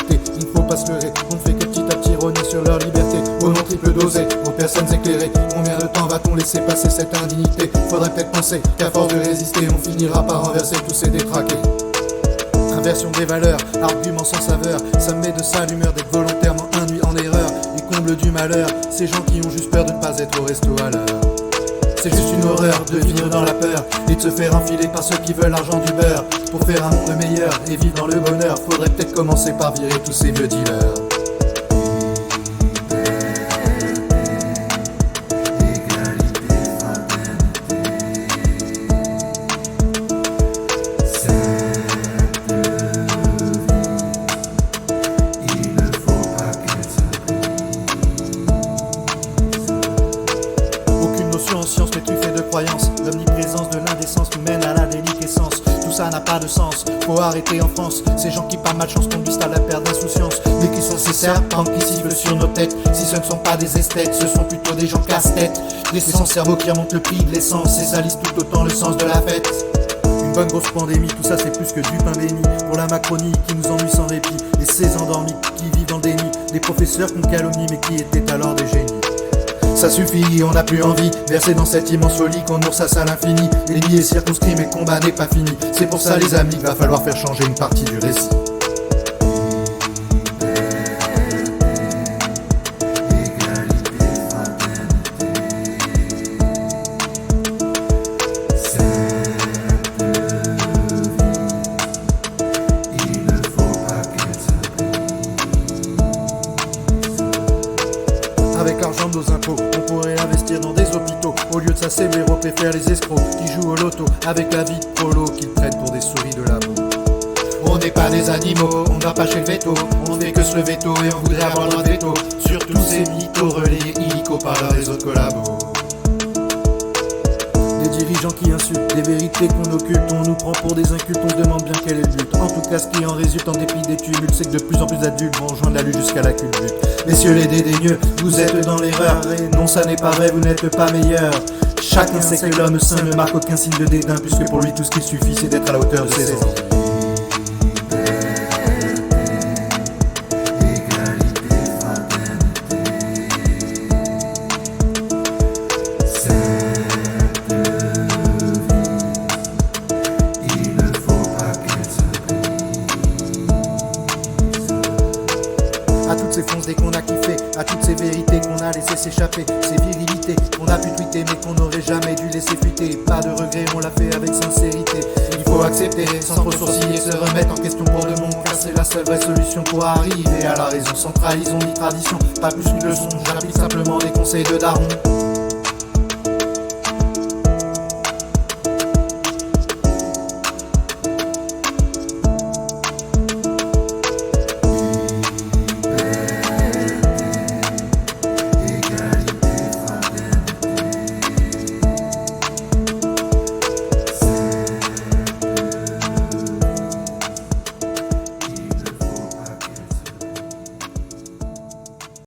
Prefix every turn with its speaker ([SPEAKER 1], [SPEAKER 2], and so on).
[SPEAKER 1] d'indignité. Il ne faut pas se leurrer, on ne fait que petit à petit rogner sur leur liberté. Au nom triple dosé, aux personnes éclairées, combien de temps va-t-on laisser passer cette indignité? Faudrait peut-être penser qu'à force de résister, on finira par renverser tous ces détraqués. Inversion des valeurs, arguments sans saveur, ça me met de sale humeur d'être volontairement induit en erreur. Et comble du malheur, ces gens qui ont juste peur de ne pas être au resto à l'heure. C'est juste une horreur de vivre dans la peur et de se faire enfiler par ceux qui veulent l'argent du beurre. Pour faire un monde meilleur et vivre dans le bonheur, faudrait peut-être commencer par virer tous ces vieux dealers. En science mais tu fais de croyances. L'omniprésence de l'indécence nous mène à la déliquescence. Tout ça n'a pas de sens, faut arrêter en France. Ces gens qui par malchance conduisent à la perte d'insouciance, mais qui sont ces serpents qui sifflent sur nos têtes. Si ce ne sont pas des esthètes, ce sont plutôt des gens casse-tête. Des sans cerveau qui remontent le prix de l'essence et salissent tout autant le sens de la fête. Une bonne grosse pandémie, tout ça c'est plus que du pain béni. Pour la Macronie qui nous ennuie sans répit, et ces endormis qui vivent dans le déni. Des professeurs qu'on calomnie mais qui étaient alors des génies. Ça suffit, on n'a plus envie, verser dans cette immense folie qu'on oursasse à l'infini. L'ennemi est circonscrit mais le combat n'est pas fini. C'est pour ça les amis qu'il va falloir faire changer une partie du récit. Avec l'argent de nos impôts, on pourrait investir dans des hôpitaux. Au lieu de s'assembler, on préfère les escrocs qui jouent au loto avec la vie de polo qu'ils prennent pour des souris de labo. On n'est pas des animaux, on ne va pas chez le veto. On fait que se lever tôt et on voudrait avoir le droit de veto sur tous ces mythos relayés illico par leurs réseaux de collabos. Des dirigeants qui insultent, des vérités qu'on occulte. On nous prend pour des incultes, on se demande bien quel est le but. En tout cas ce qui en résulte en dépit des tumultes, c'est que de plus en plus d'adultes vont rejoindre la lutte jusqu'à la culbute. Messieurs les dédaigneux, vous êtes dans l'erreur. Et non, ça n'est pas vrai, vous n'êtes pas meilleurs. Chacun sait que l'homme sain ne marque aucun signe de dédain, puisque pour lui tout ce qu'il suffit c'est d'être à la hauteur de ses envies. À toutes ces fonces qu'on a kiffé, à toutes ces vérités qu'on a laissé s'échapper, ces virilités qu'on a pu tweeter mais qu'on n'aurait jamais dû laisser fuiter. Pas de regret, on l'a fait avec sincérité. Il faut accepter, sans trop sourciller, se remettre en question pour de bon, car c'est la seule vraie solution pour arriver à la raison. Sans trahison ni tradition, pas plus qu'une leçon, j'applique simplement des conseils de daron.